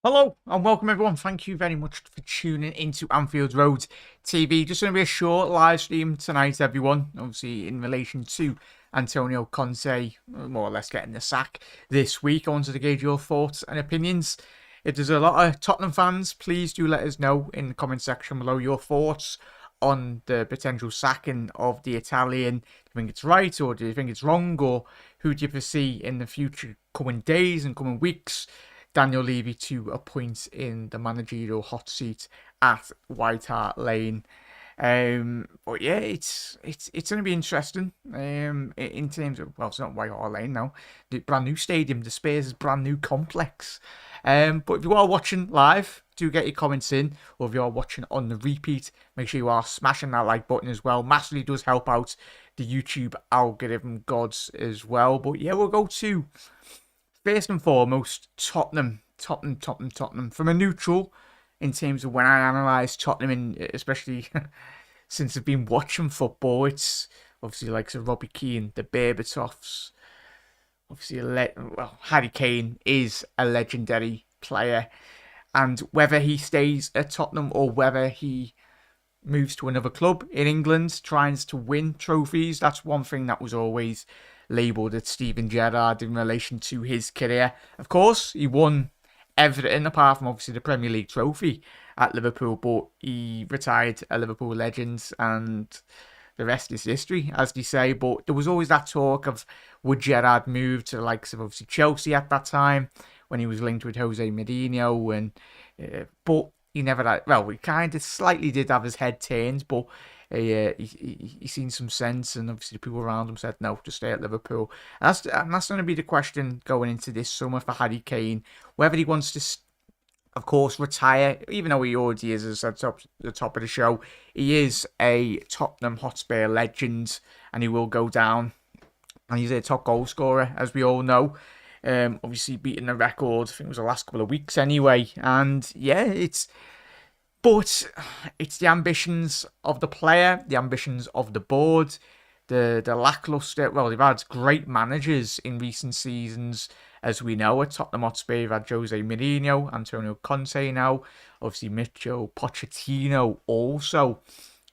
Hello and welcome everyone. Thank you very much for tuning into Anfield Road TV. Just going to be a short live stream tonight, everyone. Obviously, in relation to Antonio Conte, more or less getting the sack this week. I wanted to gauge your thoughts and opinions. If there's a lot of Tottenham fans, please do let us know in the comment section below your thoughts on the potential sacking of the Italian. Do you think it's right or do you think it's wrong? Or who do you foresee in the future coming days and coming weeks Daniel Levy to a point in the managerial hot seat at White Hart Lane? But yeah, it's going to be interesting. In terms of, well, it's not White Hart Lane now, the brand new stadium, the Spurs' brand new complex. But if you are watching live, do get your comments in, or if you are watching on the repeat, make sure you are smashing that like button as well. Massively does help out the YouTube algorithm gods as well. But yeah, we'll go to first and foremost Tottenham. From a neutral, in terms of when I analyse Tottenham, and especially since I've been watching football, it's obviously like so Robbie Keane, the Berbatovs. Obviously, Harry Kane is a legendary player, and whether he stays at Tottenham or whether he moves to another club in England, tries to win trophies, that's one thing that was always labelled at Steven Gerrard in relation to his career. Of course, he won everything apart from obviously the Premier League trophy at Liverpool, but he retired a Liverpool legend and the rest is history, as they say. But there was always that talk of would Gerrard move to the likes of obviously Chelsea at that time when he was linked with Jose Mourinho, and but he never had. Well, he kind of slightly did have his head turned, but he seen some sense, and obviously the people around him said no, to stay at Liverpool. And that's going to be the question going into this summer for Harry Kane, whether he wants to, of course, retire, even though he already is, as I said at the top of the show. He is a Tottenham Hotspur legend, and he will go down. And he's a top goal scorer, as we all know. Obviously beating the record, I think it was the last couple of weeks anyway. And yeah, but it's the ambitions of the player, the ambitions of the board, the lacklustre. Well, they've had great managers in recent seasons, as we know. At Tottenham Hotspur, you've had Jose Mourinho, Antonio Conte now, obviously Micho Pochettino also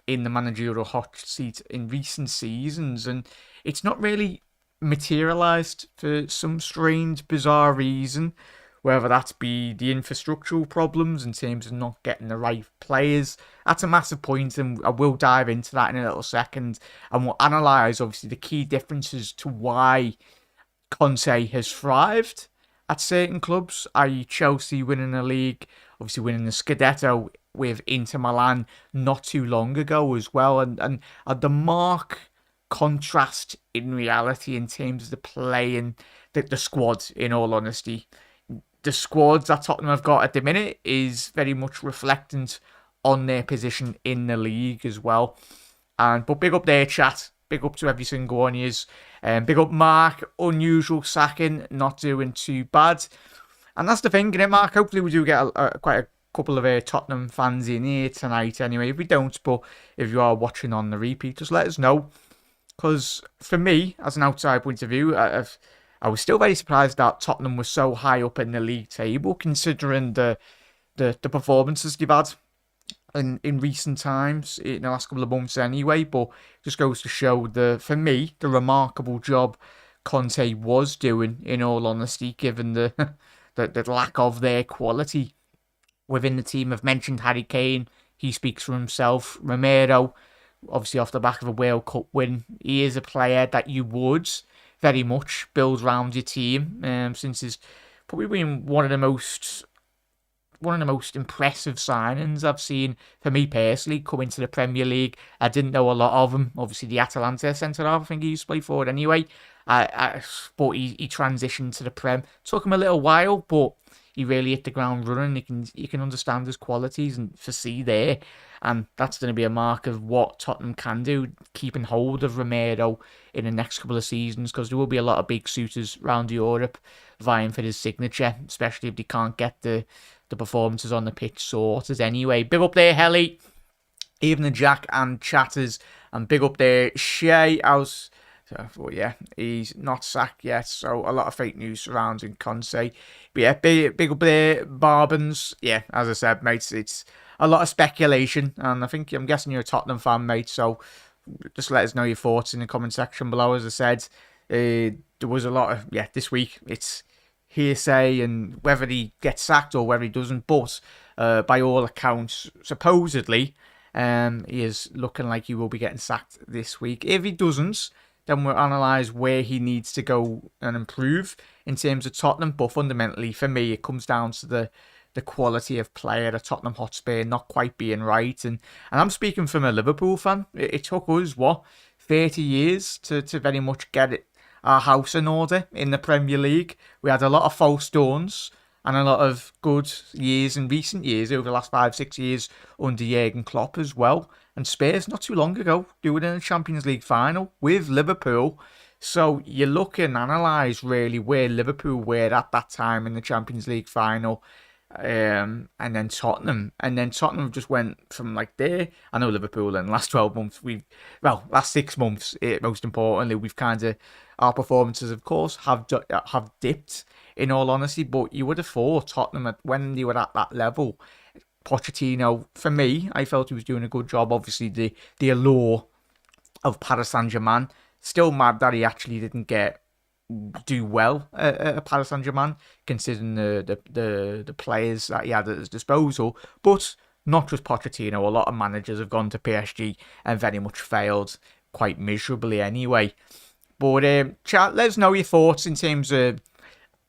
in the managerial hot seat in recent seasons, and it's not really materialised for some strange, bizarre reason. Whether that be the infrastructural problems in terms of not getting the right players. That's a massive point, and I will dive into that in a little second. And we'll analyse, obviously, the key differences to why Conte has thrived at certain clubs, i.e. Chelsea winning the league, obviously winning the Scudetto with Inter Milan not too long ago as well. And the mark contrast in reality in terms of the playing, the squad, in all honesty. The squads that Tottenham have got at the minute is very much reflectant on their position in the league as well. But big up their chat. Big up to every single one of yous. Big up Mark. Unusual sacking. Not doing too bad. And that's the thing, innit, Mark? Hopefully we do get quite a couple of Tottenham fans in here tonight anyway. If we don't, but if you are watching on the repeat, just let us know. Because for me, as an outside point of view, I was still very surprised that Tottenham was so high up in the league table, considering the performances they've had in recent times, in the last couple of months anyway. But just goes to show, for me, the remarkable job Conte was doing, in all honesty, given the lack of their quality within the team. I've mentioned Harry Kane. He speaks for himself. Romero, obviously off the back of a World Cup win, he is a player that you would very much build around your team, since he's probably been one of the most impressive signings I've seen, for me personally, coming to the Premier League. I didn't know a lot of him. Obviously, the Atalanta centre-half, I think he used to play for it anyway. But he transitioned to the Prem. Took him a little while, but he really hit the ground running. You can understand his qualities and foresee there. And that's going to be a mark of what Tottenham can do, keeping hold of Romero in the next couple of seasons, because there will be a lot of big suitors around Europe vying for his signature, especially if they can't get the performances on the pitch sorted anyway. Big up there, Helly, even the Jack and Chatters, and big up there, Shay. How's So, but yeah, he's not sacked yet, so a lot of fake news surrounding Conte. But yeah, big up there, Barbans. Yeah, as I said, mate, it's a lot of speculation, and I'm guessing you're a Tottenham fan, mate, so just let us know your thoughts in the comment section below. As I said, there was a lot of, this week, it's hearsay and whether he gets sacked or whether he doesn't, but by all accounts, supposedly, he is looking like he will be getting sacked this week. If he doesn't, then we'll analyse where he needs to go and improve in terms of Tottenham. But fundamentally, for me, it comes down to the quality of player at Tottenham Hotspur not quite being right. And I'm speaking from a Liverpool fan. It took us, 30 years to very much get our house in order in the Premier League. We had a lot of false dawns and a lot of good years in recent years, over the last 5-6 years, under Jurgen Klopp as well. And Spurs, not too long ago, doing it in the Champions League final with Liverpool. So you look and analyse really where Liverpool were at that time in the Champions League final. And then Tottenham. And then Tottenham just went from like there. I know Liverpool in the last 12 months, last 6 months, most importantly, we've kind of, our performances, of course, have dipped, in all honesty. But you would have thought Tottenham, when they were at that level, Pochettino, for me, I felt he was doing a good job. Obviously, the allure of Paris Saint-Germain. Still mad that he actually didn't do well at Paris Saint-Germain, considering the players that he had at his disposal. But not just Pochettino, a lot of managers have gone to PSG and very much failed quite miserably anyway. But chat, let us know your thoughts in terms of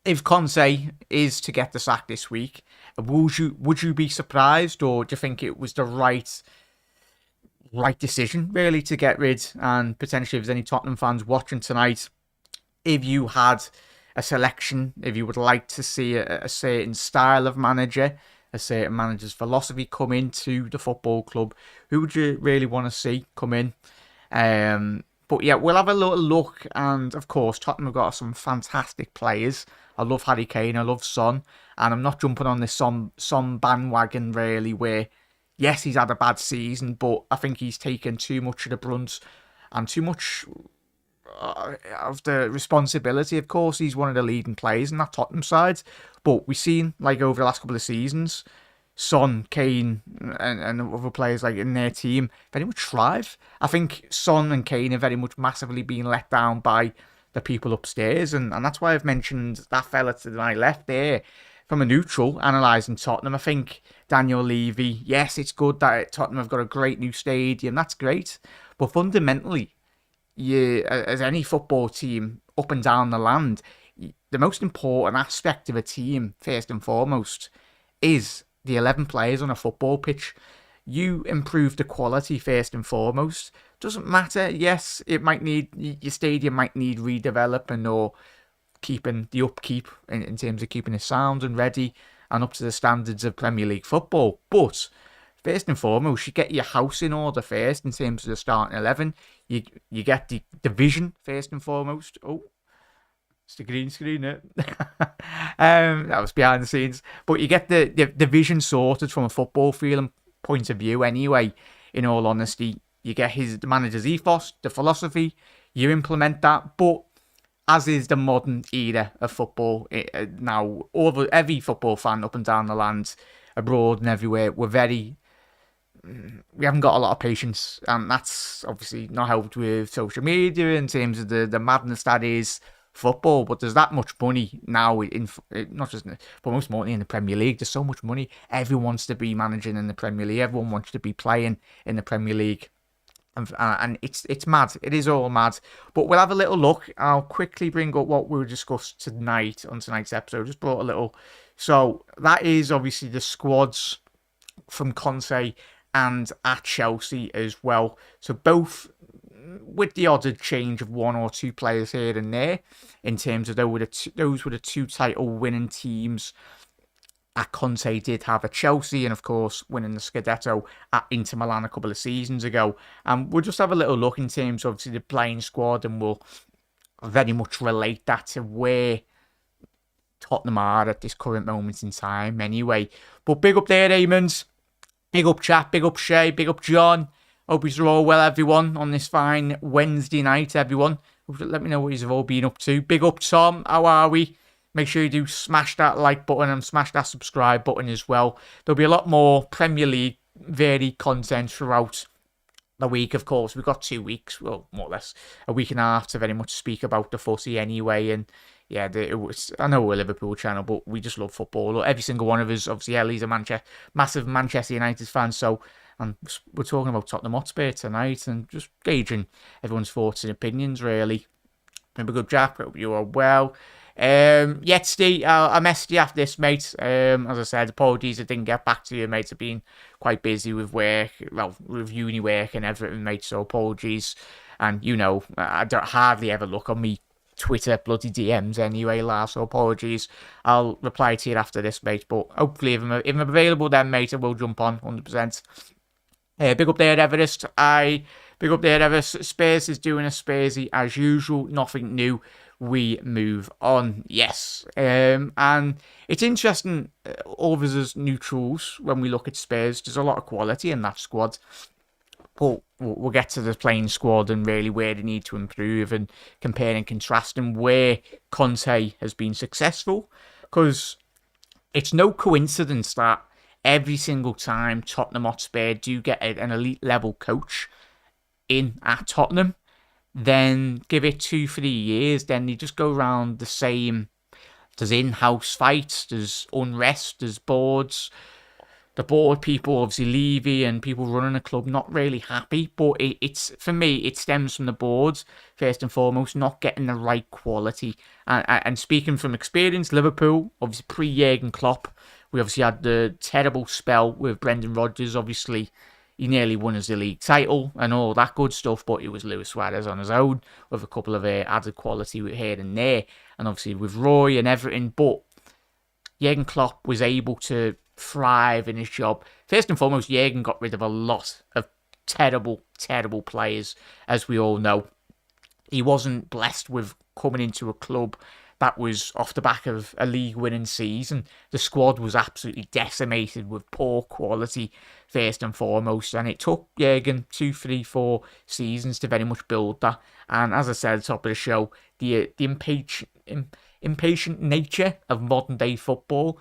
if Conte is to get the sack this week. Would you be surprised, or do you think it was the right decision really to get rid? And potentially, if there's any Tottenham fans watching tonight, if you had a selection, if you would like to see a certain style of manager, a certain manager's philosophy come into the football club, who would you really want to see come in? But yeah, we'll have a little look. And of course, Tottenham have got some fantastic players. I love Harry Kane, I love Son. And I'm not jumping on this Son bandwagon really, where yes, he's had a bad season, but I think he's taken too much of the brunt and too much of the responsibility. Of course, he's one of the leading players in that Tottenham side, but we've seen, like, over the last couple of seasons, Son, Kane, and other players like in their team very much thrive. I think Son and Kane are very much massively being let down by the people upstairs, and that's why I've mentioned that fella to my left there. From a neutral, analysing Tottenham, I think Daniel Levy, yes, it's good that Tottenham have got a great new stadium, that's great, but fundamentally, as any football team up and down the land, the most important aspect of a team, first and foremost, is the 11 players on a football pitch. You improve the quality first and foremost. Doesn't matter, yes, your stadium might need redeveloping or keeping the upkeep in terms of keeping it sound and ready and up to the standards of Premier League football. But first and foremost, you get your house in order first in terms of the starting 11. You get the division first and foremost. Oh, it's the green screen, that was behind the scenes. But you get the division sorted from a football feeling point of view anyway, in all honesty. You get the manager's ethos, the philosophy, you implement that, but as is the modern era of football now, every football fan up and down the land, abroad and everywhere, we haven't got a lot of patience, and that's obviously not helped with social media in terms of the madness that is football. But there's that much money now not just, but most importantly in the Premier League. There's so much money. Everyone wants to be managing in the Premier League. Everyone wants to be playing in the Premier League. And it's mad. It is all mad. But we'll have a little look. I'll quickly bring up what we'll discuss tonight on tonight's episode. Just brought a little. So that is obviously the squads from Conte and at Chelsea as well. So both with the odd change of one or two players here and there, in terms of those were the two title winning teams at Conte did have at Chelsea, and of course winning the Scudetto at Inter Milan a couple of seasons ago. And we'll just have a little look in terms of obviously the playing squad, and we'll very much relate that to where Tottenham are at this current moment in time anyway. But big up there, Raymond. Big up chat, big up Shay, big up John. Hope you're all well, everyone, on this fine Wednesday night, everyone. Let me know what you've all been up to. Big up, Tom. How are we? Make sure you do smash that like button and smash that subscribe button as well. There'll be a lot more Premier League varied content throughout the week, of course. We've got 2 weeks, well, more or less a week and a half to very much speak about the footy anyway. And yeah, I know we're a Liverpool channel, but we just love football. Every single one of us, obviously, Ellie's a massive Manchester United fan, so we're talking about Tottenham Hotspur tonight and just gauging everyone's thoughts and opinions, really. Remember, good Jack, hope you are well. Steve, I messaged you after this, mate. As I said, apologies I didn't get back to you, mate. I've been quite busy with work, with uni work and everything, mate, so apologies. And, I don't hardly ever look on me Twitter bloody DMs anyway, lad, so apologies. I'll reply to you after this, mate, but hopefully if I'm available then, mate, I will jump on 100%. Big up there, Everest. Big up there, Everest. Spurs is doing a Spursy as usual. Nothing new. We move on. Yes. And it's interesting, all of us as neutrals, when we look at Spurs, there's a lot of quality in that squad. But we'll get to the playing squad and really where they need to improve and compare and contrast and where Conte has been successful. Because it's no coincidence that every single time Tottenham Hotspur do get an elite level coach in at Tottenham, then give it 2-3 years, then they just go around the same. There's in-house fights, there's unrest, there's boards. The board people, obviously Levy and people running the club, not really happy. But it's for me, it stems from the boards, first and foremost, not getting the right quality. And speaking from experience, Liverpool, obviously pre-Jurgen Klopp, we obviously had the terrible spell with Brendan Rodgers. Obviously, he nearly won us the league title and all that good stuff, but it was Luis Suarez on his own with a couple of added quality here and there. And obviously with Roy and everything. But Jurgen Klopp was able to thrive in his job. First and foremost, Jurgen got rid of a lot of terrible, terrible players, as we all know. He wasn't blessed with coming into a club that was off the back of a league-winning season. The squad was absolutely decimated with poor quality, first and foremost. And it took Jurgen 2, 3, 4 seasons to very much build that. And as I said at the top of the show, the impatient nature of modern-day football,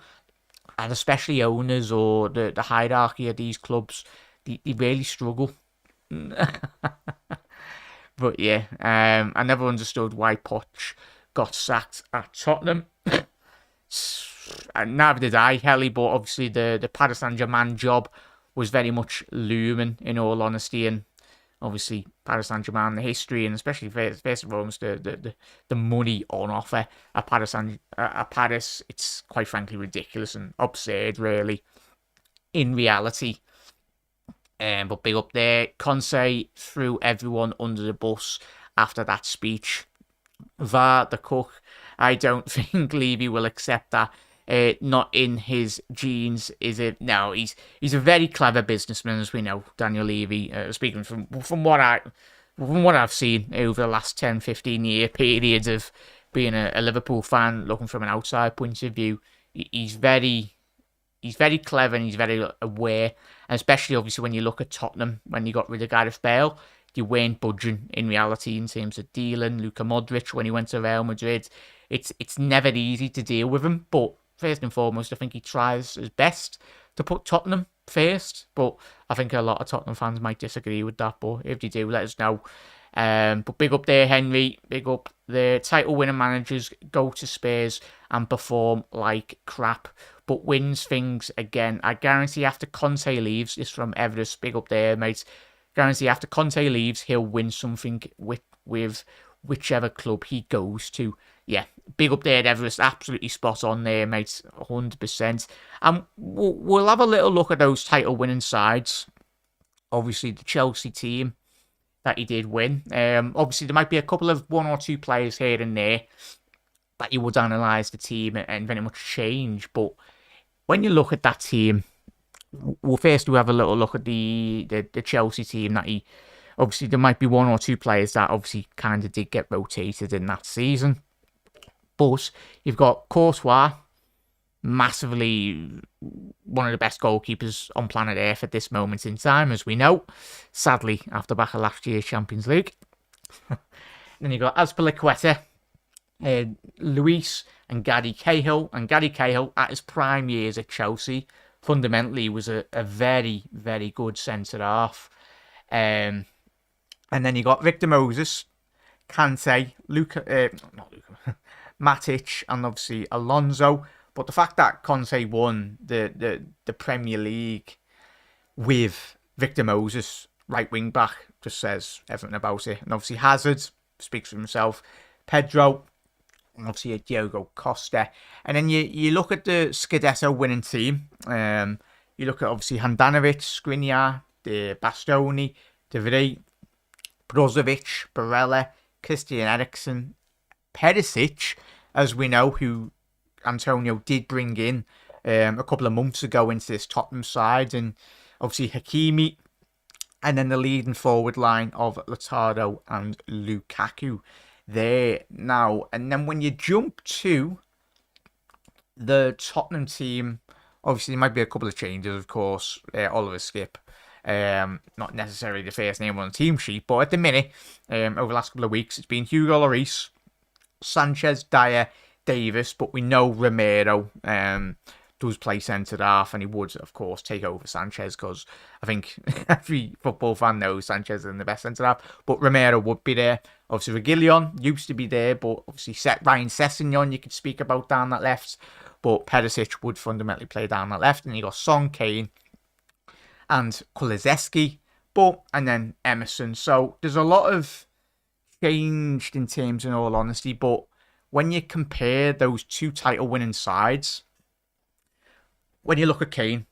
and especially owners or the hierarchy of these clubs, they really struggle. But yeah, I never understood why Poch got sacked at Tottenham. And neither did I, Helly, but obviously the Paris Saint-Germain job was very much looming, in all honesty, and obviously Paris Saint-Germain, the history, and especially first and foremost the money on offer at Paris, it's quite frankly ridiculous and absurd, really, in reality. But big up there, Conte threw everyone under the bus after that speech. The cook, I don't think Levy will accept that. Not in his genes, is it? No, he's a very clever businessman, as we know, Daniel Levy. Speaking from what I've seen over the last 10-15 year period of being a Liverpool fan, looking from an outside point of view, he's very clever and he's very aware. And especially, obviously, when you look at Tottenham, when you got rid of Gareth Bale, they weren't budging in reality in terms of dealing. Luka Modric, when he went to Real Madrid, it's never easy to deal with him. But first and foremost, I think he tries his best to put Tottenham first. But I think a lot of Tottenham fans might disagree with that. But if they do, let us know. But big up there, Henry. Big up. The title-winning managers go to Spurs and perform like crap, but wins things again. I guarantee after Conte leaves, this from Everest, big up there, mate. Guarantee after Conte leaves, he'll win something with whichever club he goes to. Yeah, big up there, Everest. Absolutely spot on there, mate. 100%. And we'll have a little look at those title-winning sides. Obviously, the Chelsea team that he did win. Obviously, there might be a couple of 1 or 2 players here and there that you would analyse the team and very much change. But when you look at that team, well, first we'll have a little look at the Chelsea team that he... Obviously, there might be 1 or 2 players that obviously kind of did get rotated in that season. But you've got Courtois, massively one of the best goalkeepers on planet Earth at this moment in time, as we know. Sadly, after back of last year's Champions League. Then you got Azpilicueta, Luis and Gary Cahill. And Gary Cahill, at his prime years at Chelsea, fundamentally was a very, very good centre-half. And then you got Victor Moses, Conte, Matic, and obviously Alonso. But the fact that Conte won the Premier League with Victor Moses, right wing back, just says everything about it. And obviously Hazard speaks for himself. Pedro, and obviously Diogo Costa. And then you look at the Scudetto winning team. You look at obviously Handanovic, Skriniar, De Bastoni, De Vrij, Brozovic, Barella, Christian Eriksen, Perisic, as we know, who Antonio did bring in a couple of months ago into this Tottenham side, and obviously Hakimi, and then the leading forward line of Lautaro and Lukaku there now. And then when you jump to the Tottenham team, obviously there might be a couple of changes, of course. Oliver Skip, not necessarily the first name on the team sheet, but at the minute, over the last couple of weeks, it's been Hugo Lloris, Sanchez, Dyer, Davis, but we know Romero does play centre-half, and he would, of course, take over Sanchez, because I think every football fan knows Sanchez is the best centre-half, but Romero would be there. Obviously, Reguilon used to be there, but obviously Ryan Sessegnon you could speak about down that left, but Perisic would fundamentally play down that left, and you got Son, Kane, and Kulusevski, and then Emerson. So there's a lot of changed in terms, in all honesty, but when you compare those two title-winning sides, when you look at Kane,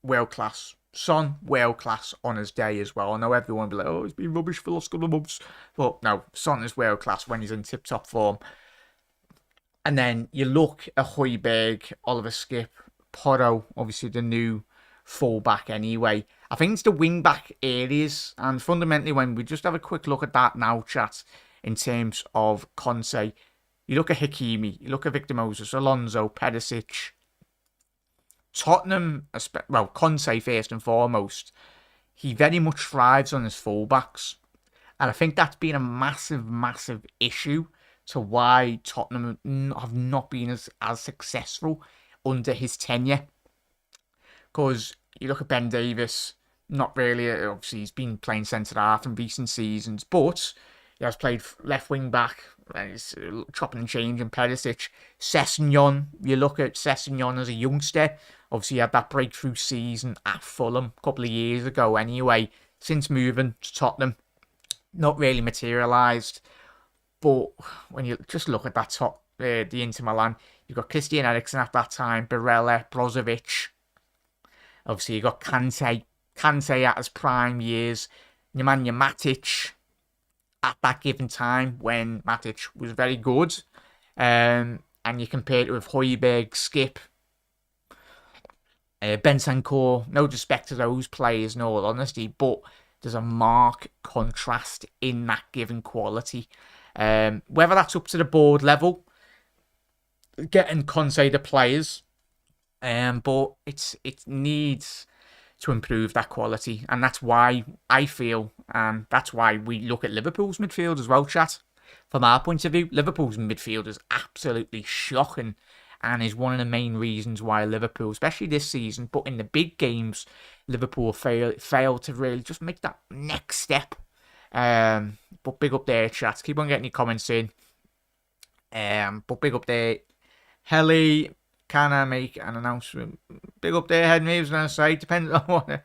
world-class. Son, world-class on his day as well. I know everyone will be like, oh, he's been rubbish for the last couple of months. But no, Son is world-class when he's in tip-top form. And then you look at Højbjerg, Oliver Skip, Porro, obviously the new full-back anyway. I think it's the wing-back areas. And fundamentally, when we just have a quick look at that now, chat, in terms of Conte, you look at Hakimi, you look at Victor Moses, Alonso, Perisic, Tottenham, well, Conte first and foremost, he very much thrives on his fullbacks. And I think that's been a massive, massive issue to why Tottenham have not been as successful under his tenure. Because you look at Ben Davies, not really, obviously he's been playing centre-half in recent seasons, but he has played left wing back, he's chopping and changing. Perisic, Sessegnon, you look at Sessegnon as a youngster, obviously he had that breakthrough season at Fulham a couple of years ago anyway. Since moving to Tottenham, not really materialised. But when you just look at that top, the Inter Milan, you've got Christian Eriksen at that time, Barella, Brozovic. Obviously you got Conte at his prime years, Nemanja Matic at that given time when Matic was very good. And you compare it with Højbjerg, Skip, Bentancur. No disrespect to those players, in all honesty, but there's a marked contrast in that given quality. Whether that's up to the board level, getting Conte the players, but it needs to improve that quality, and that's why I feel, and that's why we look at Liverpool's midfield as well, chat. From our point of view, Liverpool's midfield is absolutely shocking, and is one of the main reasons why Liverpool, especially this season, but in the big games, Liverpool fail to really just make that next step. But big up there, chat. Keep on getting your comments in. But big up there, Helly. Can I make an announcement? Big up there, Henry. I was going to say, depends on what.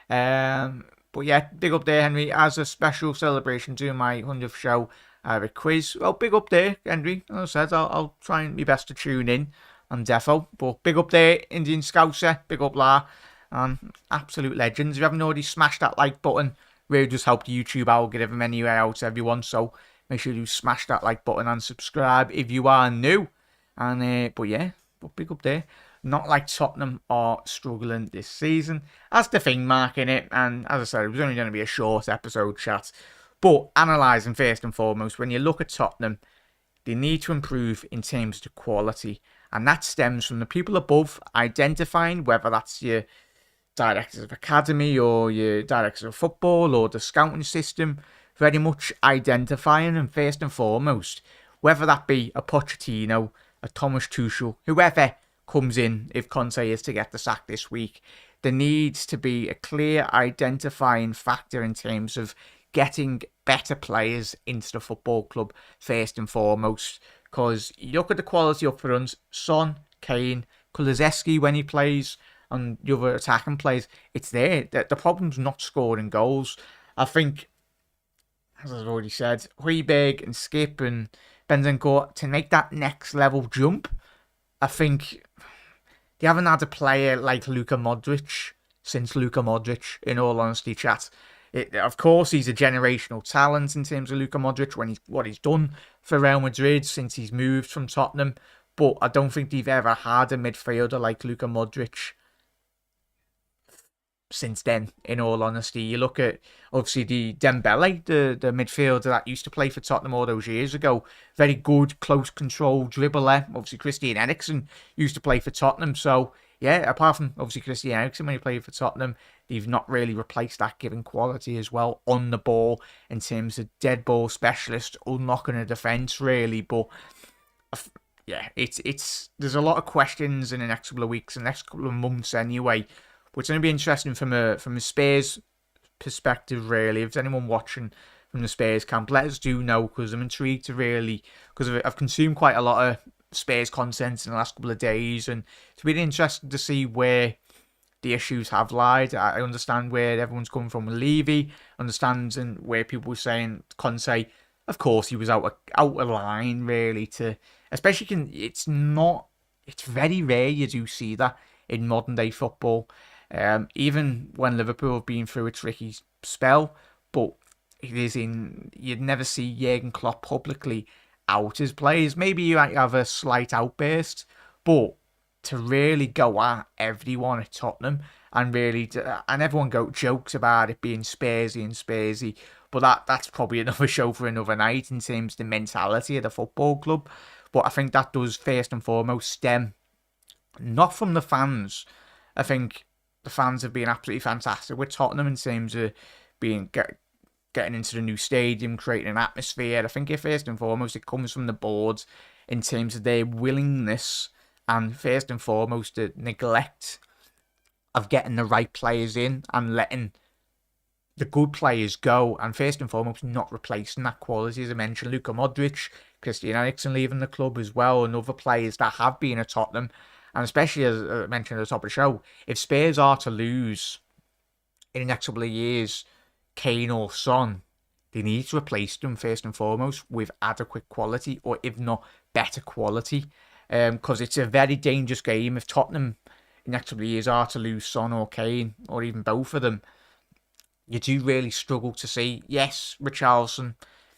But yeah, big up there, Henry. As a special celebration to my 100th show, I have a quiz. Well, big up there, Henry. As I said, I'll try and my best to tune in on defo. But big up there, Indian Scouser. Big up, La. And absolute legends. If you haven't already smashed that like button, really just help the YouTube algorithm anyway out to everyone. So make sure you smash that like button and subscribe if you are new. And but yeah. But big up there. Not like Tottenham are struggling this season. That's the thing, marking it. And as I said, it was only going to be a short episode, chat. But analysing first and foremost, when you look at Tottenham, they need to improve in terms of quality. And that stems from the people above identifying whether that's your directors of academy or your directors of football or the scouting system, very much identifying and first and foremost, whether that be a Pochettino, a Thomas Tuchel, whoever comes in if Conte is to get the sack this week, there needs to be a clear identifying factor in terms of getting better players into the football club first and foremost. Because you look at the quality up front, Son, Kane, Kulusevski when he plays, and the other attacking players, it's there. The problem's not scoring goals. I think, as I've already said, Højbjerg and Skip and Bentancur, to make that next level jump, I think they haven't had a player like Luka Modric since Luka Modric, in all honesty, chat. Of course, he's a generational talent in terms of Luka Modric, what he's done for Real Madrid since he's moved from Tottenham. But I don't think they've ever had a midfielder like Luka Modric since then, in all honesty. You look at, obviously, the Dembele, the midfielder that used to play for Tottenham all those years ago. Very good, close control dribbler. Obviously, Christian Eriksen used to play for Tottenham. So, yeah, apart from, obviously, Christian Eriksen when he played for Tottenham, they've not really replaced that given quality as well on the ball in terms of dead ball specialist, unlocking a defence, really. But yeah, there's a lot of questions in the next couple of weeks, the next couple of months anyway. But it's going to be interesting from a Spurs perspective, really. If there's anyone watching from the Spurs camp, let us do know, because I'm intrigued to really, because I've consumed quite a lot of Spurs content in the last couple of days, and it's really interesting to see where the issues have lied. I understand where everyone's coming from with Levy, understands and where people were saying Conte, of course, he was out of line, really, to, especially, it's very rare you do see that in modern day football. Even when Liverpool have been through a tricky spell, but you'd never see Jurgen Klopp publicly out his players. Maybe you might have a slight outburst, but to really go at everyone at Tottenham and everyone jokes about it being Spursy, but that's probably another show for another night in terms of the mentality of the football club. But I think that does first and foremost stem not from the fans. I think the fans have been absolutely fantastic with Tottenham in terms of getting into the new stadium, creating an atmosphere. I think first and foremost it comes from the board in terms of their willingness and first and foremost the neglect of getting the right players in and letting the good players go, and first and foremost not replacing that quality. As I mentioned, Luka Modric, Christian Eriksen leaving the club as well, and other players that have been at Tottenham. And especially, as I mentioned at the top of the show, if Spurs are to lose in the next couple of years Kane or Son, they need to replace them first and foremost with adequate quality, or if not, better quality. Because it's a very dangerous game. If Tottenham in the next couple of years are to lose Son or Kane, or even both of them, you do really struggle to see. Yes, Richarlison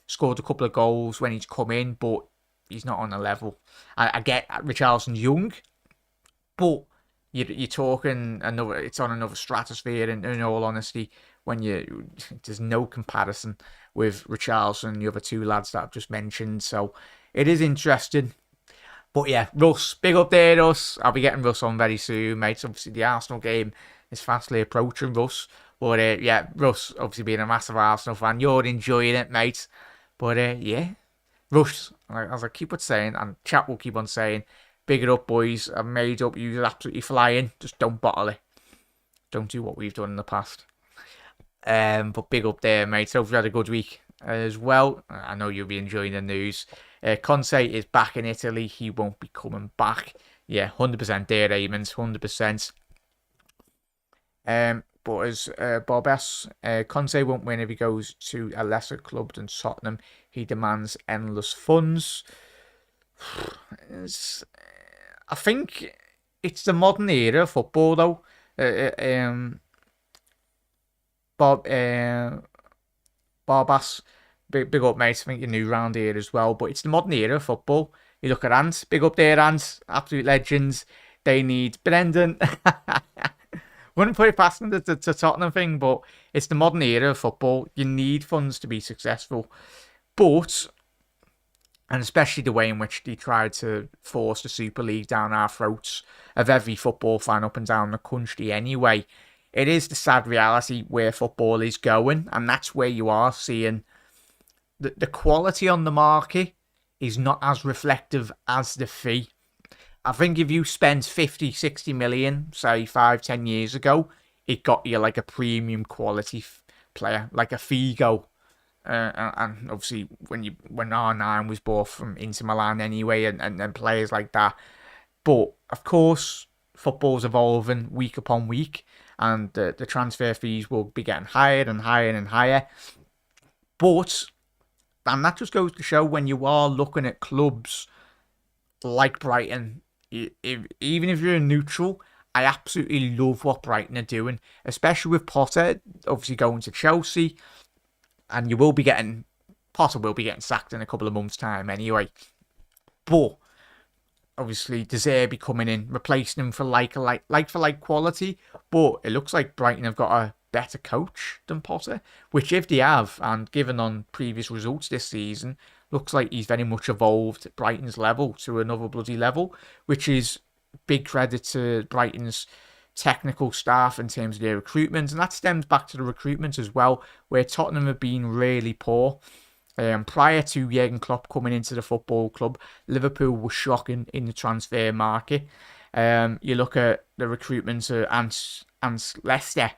scored a couple of goals when he's come in, but he's not on a level. I get Richarlison's young, but you're talking it's on another stratosphere. In all honesty, there's no comparison with Richarlison and the other two lads that I've just mentioned. So it is interesting. But yeah, Russ, big up there, Russ. I'll be getting Russ on very soon, mate. Obviously, the Arsenal game is fastly approaching, Russ. But yeah, Russ, obviously being a massive Arsenal fan, you're enjoying it, mate. But yeah, Russ, as I keep on saying, and chat will keep on saying, big it up, boys. I've made up. You're absolutely flying. Just don't bottle it. Don't do what we've done in the past. But big up there, mate. Hope you had a good week as well. I know you'll be enjoying the news. Conte is back in Italy. He won't be coming back. Yeah, 100% there, Raymond. 100%. But as Bob S, Conte won't win if he goes to a lesser club than Tottenham. He demands endless funds. I think it's the modern era of football, though. Bob S, big up, mate. I think you're new round here as well. But it's the modern era of football. You look at Ants, big up there, Ants. Absolute legends. They need Brendan. Wouldn't put it past them, the Tottenham thing, but it's the modern era of football. You need funds to be successful. But, and especially the way in which they tried to force the Super League down our throats of every football fan up and down the country anyway, it is the sad reality where football is going, and that's where you are seeing the quality on the market is not as reflective as the fee. I think if you spent 50, 60 million, say 5, 10 years ago, it got you like a premium quality player, like a Figo. And obviously, when R9 was bought from Inter Milan anyway, and players like that. But of course, football's evolving week upon week, and the transfer fees will be getting higher and higher and higher. But, and that just goes to show when you are looking at clubs like Brighton, even if you're a neutral, I absolutely love what Brighton are doing, especially with Potter obviously going to Chelsea, and Potter will be getting sacked in a couple of months' time anyway. But obviously, De Zerbi coming in, replacing him for like quality, but it looks like Brighton have got a better coach than Potter, which if they have, and given on previous results this season, looks like he's very much evolved Brighton's level to another bloody level, which is big credit to Brighton's technical staff in terms of their recruitment, and that stems back to the recruitment as well, where Tottenham have been really poor. Prior to Jurgen Klopp coming into the football club, Liverpool was shocking in the transfer market. You look at the recruitment of and Leicester.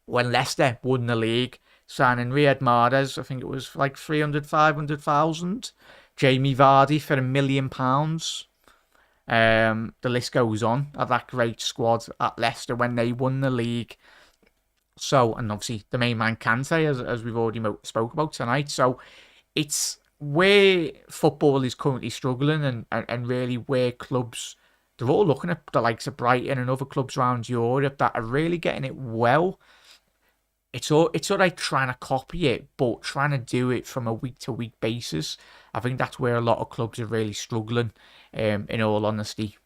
When Leicester won the league, signing Riyad Mahrez, I think it was like 300, 500,000. Jamie Vardy for £1 million. The list goes on of that great squad at Leicester when they won the league. So, and obviously the main man Conte, as we've already spoke about tonight. So, it's where football is currently struggling, and really where clubs, they're all looking at the likes of Brighton and other clubs around Europe that are really getting it well. It's all right trying to copy it, but trying to do it from a week-to-week basis. I think that's where a lot of clubs are really struggling, in all honesty.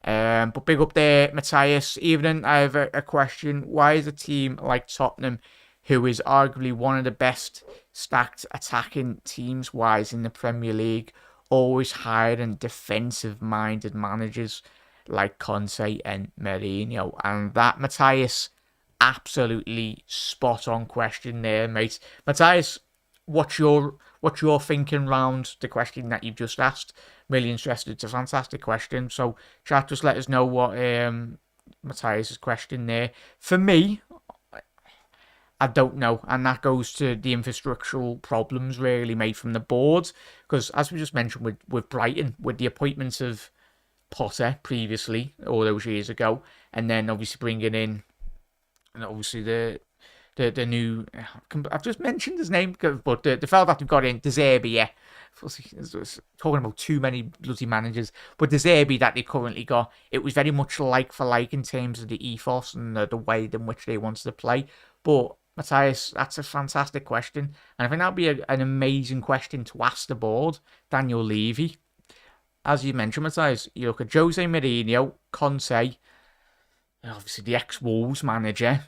But big up there, Matthias. Evening, I have a question. Why is a team like Tottenham, who is arguably one of the best stacked attacking teams-wise in the Premier League, always hiring defensive-minded managers like Conte and Mourinho? And that, Matthias, absolutely spot-on question there, mate. Matthias, what's your thinking round the question that you've just asked? Really interested. It's a fantastic question. So, chat, just let us know what Matthias' question there. For me, I don't know, and that goes to the infrastructural problems really made from the board. Because as we just mentioned with Brighton, with the appointments of Potter previously, all those years ago, and then obviously bringing in, and obviously the new, I've just mentioned his name, but the fellow that we've got in, De Zerbi, yeah. Talking about too many bloody managers, but De Zerbi that they currently got, it was very much like for like in terms of the ethos and the way in which they wanted to play. But Matthias, that's a fantastic question, and I think that'd be an amazing question to ask the board, Daniel Levy. As you mentioned, Matthias, you look at Jose Mourinho, Conte, obviously the ex-Wolves manager,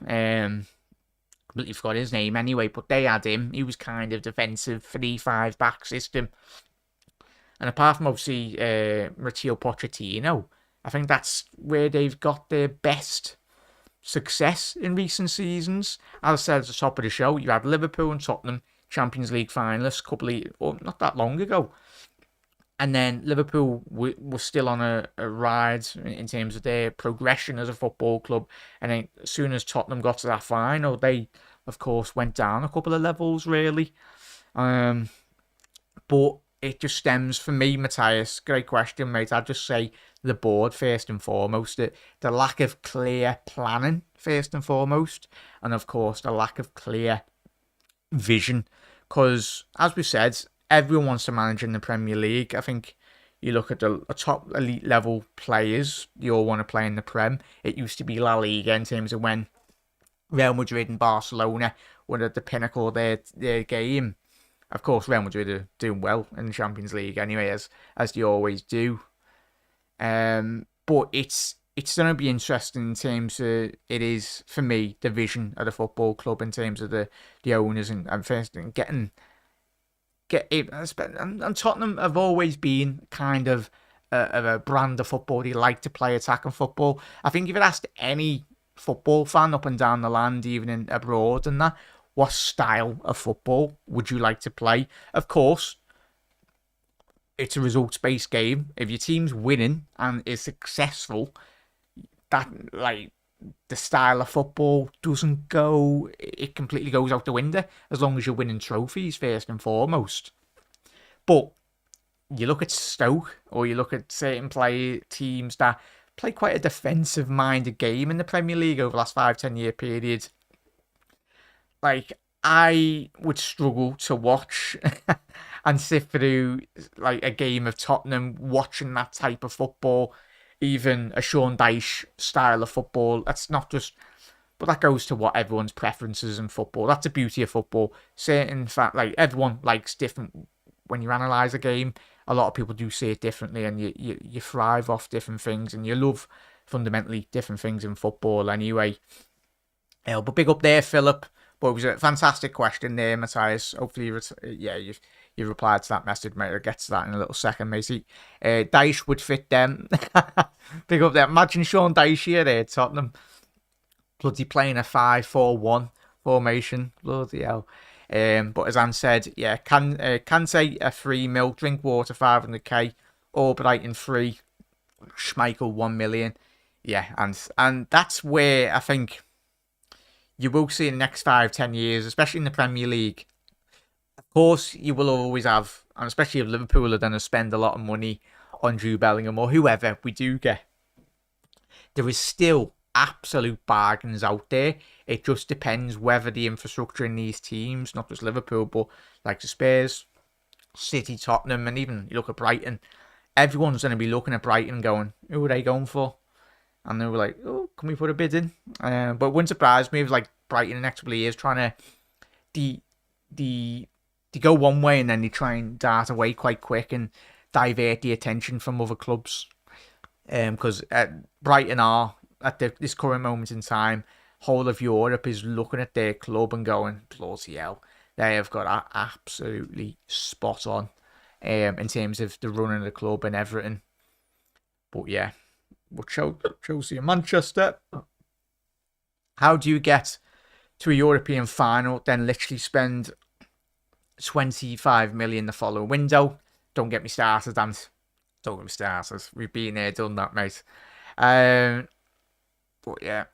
completely forgot his name anyway, but they had him. He was kind of defensive 3-5 back system. And apart from obviously Mauricio Pochettino, I think that's where they've got their best success in recent seasons. As I said at the top of the show, you had Liverpool and Tottenham Champions League finalists not that long ago. And then Liverpool was still on a ride in terms of their progression as a football club. And then as soon as Tottenham got to that final, they, of course, went down a couple of levels, really. But it just stems, for me, Matthias, great question, mate. I'd just say the board, first and foremost. The lack of clear planning, first and foremost. And, of course, the lack of clear vision. Because, as we said, everyone wants to manage in the Premier League. I think you look at the top elite level players, they all want to play in the Prem. It used to be La Liga in terms of when Real Madrid and Barcelona were at the pinnacle of their game. Of course, Real Madrid are doing well in the Champions League anyway, as they always do. But it's going to be interesting in terms of, it is, for me, the vision of the football club in terms of the owners and first and getting it. And Tottenham have always been kind of a brand of football. They like to play attacking football. I think if you asked any football fan up and down the land, even abroad and that, what style of football would you like to play? Of course, it's a results-based game. If your team's winning and is successful, that like the style of football doesn't go. It completely goes out the window as long as you're winning trophies first and foremost. But you look at Stoke or you look at certain teams that play quite a defensive-minded game in the Premier League over the last 5-10 year period. Like, I would struggle to watch and sit through like a game of Tottenham watching that type of football, even a Sean Dyche style of football. That's not just, but that goes to what everyone's preferences in football. That's the beauty of football. Certain fact, like everyone likes different. When you analyze a game, a lot of people do see it differently, and you thrive off different things, and you love fundamentally different things in football anyway. But big up there, Philip. But it was a fantastic question there, Matthias. Hopefully, you replied to that message, mate. I'll get to that in a little second, matey. Dyche would fit them. Big up there. Imagine Sean Dyche here at Tottenham. Bloody playing a 5-4-1 formation. Bloody hell. But as Anne said, yeah, can say a 3 mil, Drinkwater 500k, Albrighton 3, Schmeichel 1 million. Yeah, and that's where I think you will see in the next 5-10 years, especially in the Premier League. Of course, you will always have, and especially if Liverpool are going to spend a lot of money on Jude Bellingham or whoever we do get, there is still absolute bargains out there. It just depends whether the infrastructure in these teams, not just Liverpool, but like the Spurs, City, Tottenham, and even you look at Brighton, everyone's going to be looking at Brighton going, who are they going for? And they were like, oh, can we put a bid in? But it wouldn't surprise me if like Brighton in the next couple of years trying to they go one way and then they try and dart away quite quick and divert the attention from other clubs. Because Brighton are, at this current moment in time, whole of Europe is looking at their club and going, bloody hell, they have got absolutely spot on in terms of the running of the club and everything. But yeah, but Chelsea and Manchester. How do you get to a European final, then literally spend 25 million the following window? Don't get me started, Dan. Don't get me started. We've been there, done that, mate. But yeah,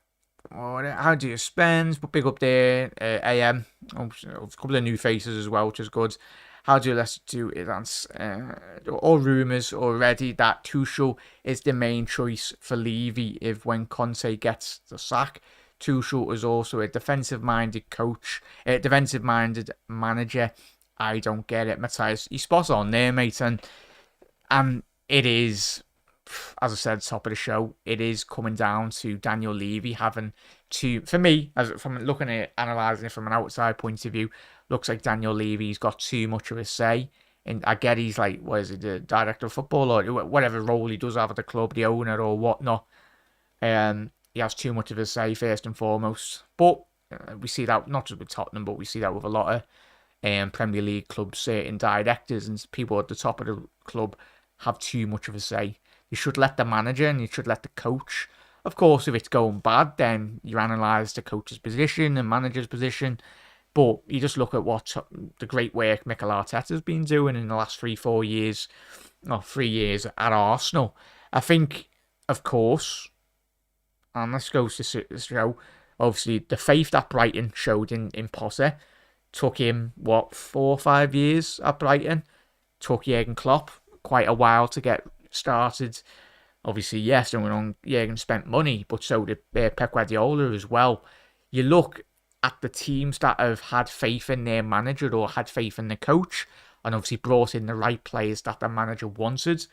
how do you spend? But big up there, AM. A couple of new faces as well, which is good. How do you do it? That's all rumours already that Tuchel is the main choice for Levy if when Conte gets the sack. Tuchel is also a defensive-minded coach, defensive-minded manager. I don't get it, Matthias. He's spot on there, mate. And it is, as I said, top of the show, it is coming down to Daniel Levy having to, for me, from looking at analysing it from an outside point of view, looks like Daniel Levy's got too much of a say. And I get he's like, what is it, the director of football or whatever role he does have at the club, the owner or whatnot. He has too much of a say first and foremost. But we see that not just with Tottenham, but we see that with a lot of Premier League clubs, certain directors and people at the top of the club have too much of a say. You should let the manager and you should let the coach. Of course, if it's going bad, then you analyse the coach's position and manager's position. But you just look at what the great work Mikel Arteta's been doing in the last 3 years at Arsenal. I think, of course, and let's go to the show, obviously the faith that Brighton showed in Posse took him, 4 or 5 years at Brighton. Took Jurgen Klopp quite a while to get started. Obviously, yes, Jurgen spent money, but so did Pep Guardiola as well. You look at the teams that have had faith in their manager or had faith in the coach and obviously brought in the right players that the manager wanted.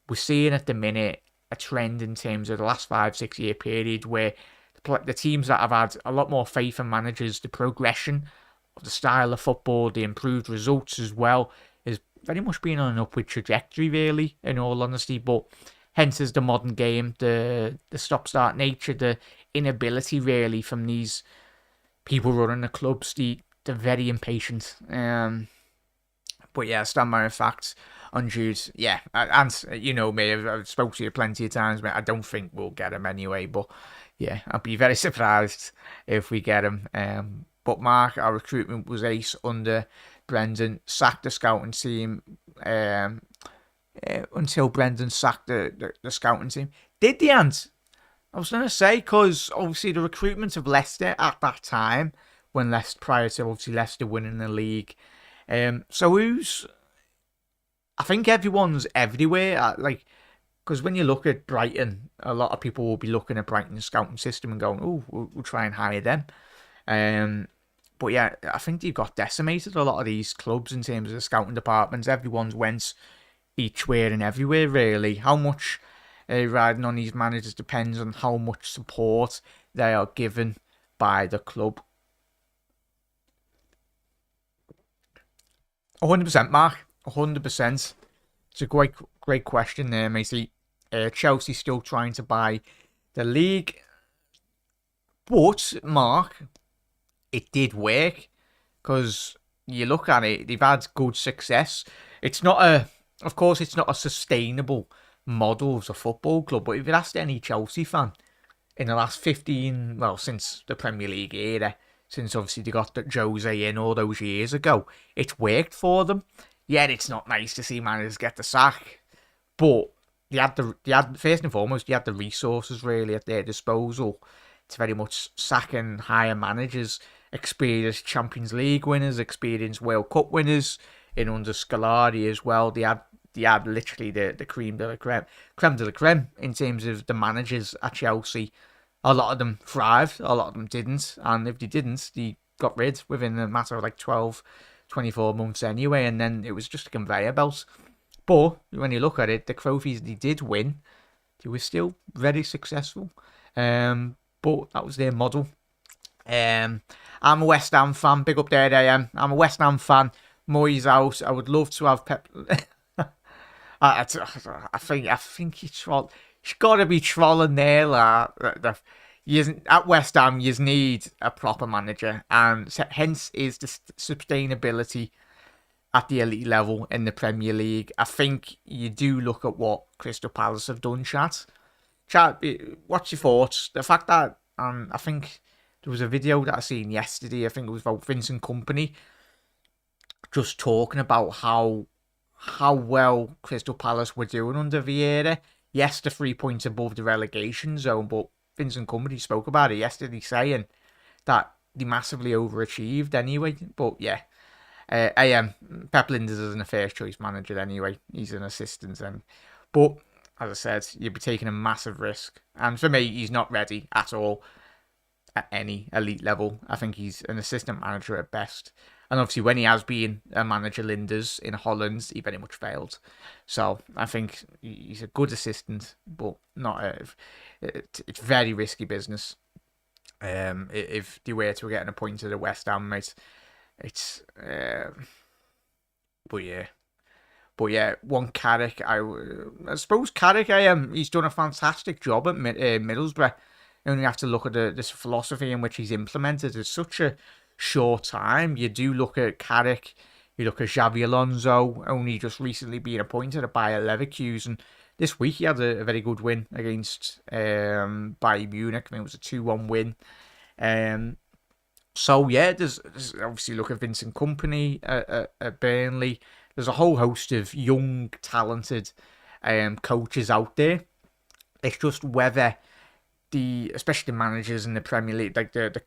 We're seeing at the minute a trend in terms of the last 5-6 year period where the teams that have had a lot more faith in managers, the progression of the style of football, the improved results as well, is very much been on an upward trajectory, really, in all honesty. But hence is the modern game, the stop-start nature, the inability, really, from these people running the clubs, they're very impatient. But yeah, stand by the facts on Jude. Yeah, and you know me, I've spoken to you plenty of times, mate. I don't think we'll get him anyway, but yeah, I'd be very surprised if we get him. But Mark, our recruitment was ace under Brendan. Sacked the scouting team until Brendan sacked the scouting team. Did the ant? I was going to say, because obviously the recruitment of Leicester at that time, when Leicester, prior to obviously Leicester winning the league. So who's... I think everyone's everywhere. Because when you look at Brighton, a lot of people will be looking at Brighton's scouting system and going, oh, we'll try and hire them. But yeah, I think they've got decimated, a lot of these clubs, in terms of the scouting departments. Everyone's went each where and everywhere, really. How much riding on these managers depends on how much support they are given by the club. 100%, Mark. 100%. It's a great question there, matey. Chelsea still trying to buy the league. But, Mark, it did work. Because you look at it, they've had good success. Of course, it's not a sustainable model as a football club. But if you asked any Chelsea fan in the last 15, since the Premier League era, since obviously they got Jose in all those years ago, it's worked for them. Yeah, it's not nice to see managers get the sack, but they had first and foremost, they had the resources really at their disposal to very much sack and hire managers, experienced Champions League winners, experienced World Cup winners in under Scolari as well. They had literally the creme de la creme in terms of the managers at Chelsea. A lot of them thrived, a lot of them didn't, and if they didn't, they got rid within a matter of like 12, 24 months anyway, and then it was just a conveyor belt. But when you look at it, the trophies they did win, they were still very successful. But that was their model. I'm a West Ham fan. Big up there, I'm a West Ham fan. Moyes out. I would love to have Pep. I think he's got to be trolling there. At West Ham, you need a proper manager, and hence is the sustainability at the elite level in the Premier League. I think you do look at what Crystal Palace have done, chat, what's your thoughts? The fact that, I think there was a video that I seen yesterday, I think it was about Vincent Kompany, just talking about how well Crystal Palace were doing under Vieira. Yes, the 3 points above the relegation zone, but Vincent Kompany spoke about it yesterday, saying that they massively overachieved anyway. But yeah, Pep Linders isn't a first choice manager anyway. He's an assistant, but as I said, you'd be taking a massive risk. And for me, he's not ready at all at any elite level. I think he's an assistant manager at best. And obviously, when he has been a manager, Linders, in Holland, he very much failed. So I think he's a good assistant, but it's very risky business. If they were to get an appointed at West Ham, mate, But yeah, one Carrick, I suppose Carrick, he's done a fantastic job at Middlesbrough. You only have to look at this philosophy in which he's implemented. It's such a short time. You do look at Carrick, you look at Xavi Alonso, only just recently being appointed at Bayer Leverkusen. This week he had a very good win against Bayern Munich. I think it was a 2-1 win. So yeah, there's obviously look at Vincent Kompany at Burnley. There's a whole host of young, talented coaches out there. It's just whether especially the managers in the Premier League, like the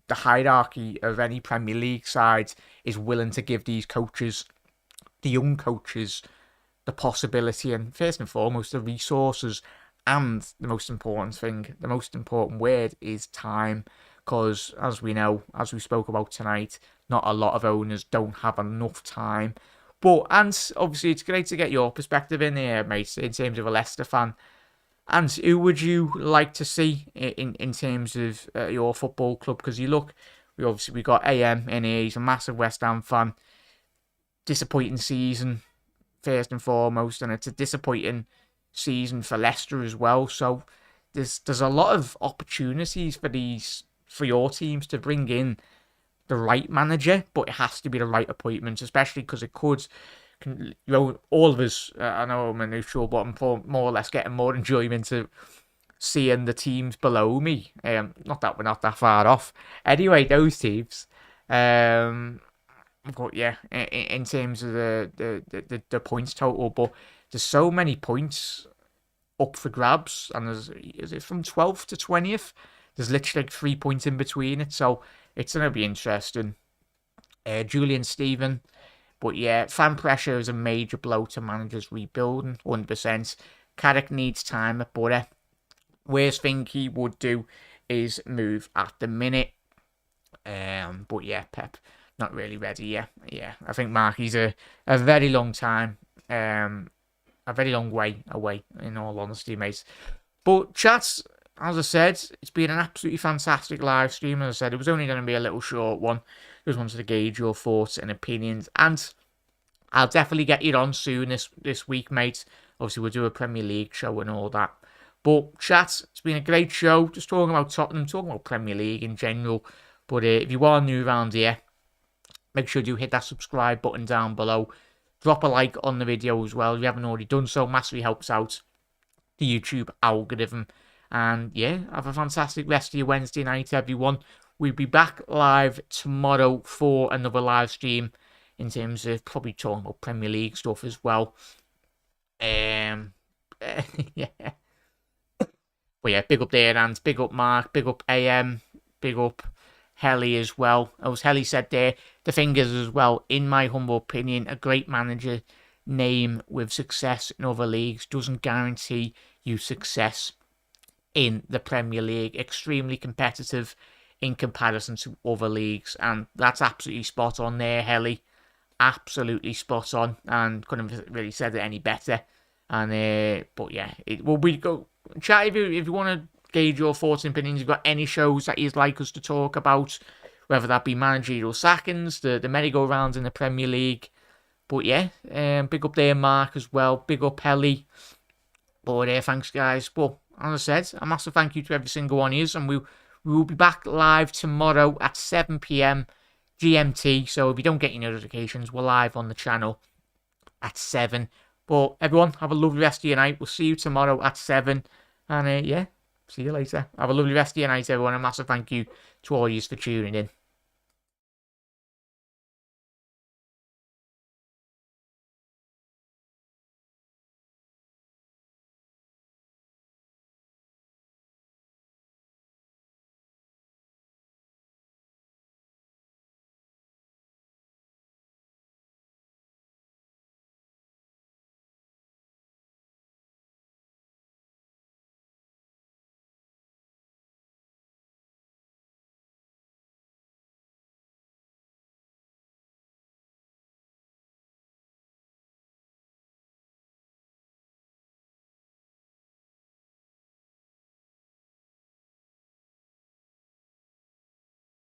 hierarchy of any Premier League side, is willing to give these coaches, the young coaches, the possibility and first and foremost the resources. And the most important thing, the most important word is time. Because as we know, as we spoke about tonight, not a lot of owners don't have enough time. And obviously it's great to get your perspective in here, mate, in terms of a Leicester fan. And who would you like to see in terms of your football club? Because we got AM in here. He's a massive West Ham fan. Disappointing season, first and foremost, and it's a disappointing season for Leicester as well. So there's a lot of opportunities for your teams to bring in the right manager, but it has to be the right appointment, especially because it could. All of us, I know I'm a neutral, but I'm more or less getting more enjoyment of seeing the teams below me. Not that we're not that far off. Anyway, those teams, But yeah, in terms of the points total, but there's so many points up for grabs, and is it from 12th to 20th? There's literally like 3 points in between it, so it's gonna be interesting. Julian Stephen, but yeah, fan pressure is a major blow to managers rebuilding, 100%. Carrick needs time at Borough. Worst thing he would do is move at the minute. But yeah, Pep not really ready. Yeah. I think Marky's a very long time. A very long way away, in all honesty, mate. But chats, as I said, it's been an absolutely fantastic live stream. As I said, it was only going to be a little short one. Just wanted to gauge your thoughts and opinions, and I'll definitely get you on soon this week, mate. Obviously, we'll do a Premier League show and all that. But chat, it's been a great show. Just talking about Tottenham, talking about Premier League in general. But if you are new around here, make sure you hit that subscribe button down below. Drop a like on the video as well if you haven't already done so. Massively helps out the YouTube algorithm. And yeah, have a fantastic rest of your Wednesday night, everyone. We'll be back live tomorrow for another live stream in terms of probably talking about Premier League stuff as well. Yeah. But yeah, big up there, and big up Mark, big up AM, big up Helly as well. As Helly said there, the fingers as well, in my humble opinion, a great manager name with success in other leagues doesn't guarantee you success in the Premier League. Extremely competitive in comparison to other leagues, and that's absolutely spot on there, Helly. Absolutely spot on, and couldn't have really said it any better. And but yeah, we go chat if you want to gauge your thoughts and opinions. You've got any shows that you'd like us to talk about, whether that be managerial sackings, the merry-go-rounds in the Premier League. But yeah, big up there, Mark, as well. Big up, Helly. But thanks, guys. But as I said, a massive thank you to every single one of you, and we will be back live tomorrow at 7 p.m. GMT. So if you don't get your notifications, we're live on the channel at 7. But everyone, have a lovely rest of your night. We'll see you tomorrow at 7. And yeah, see you later. Have a lovely rest of your night, everyone. A massive thank you to all of you for tuning in.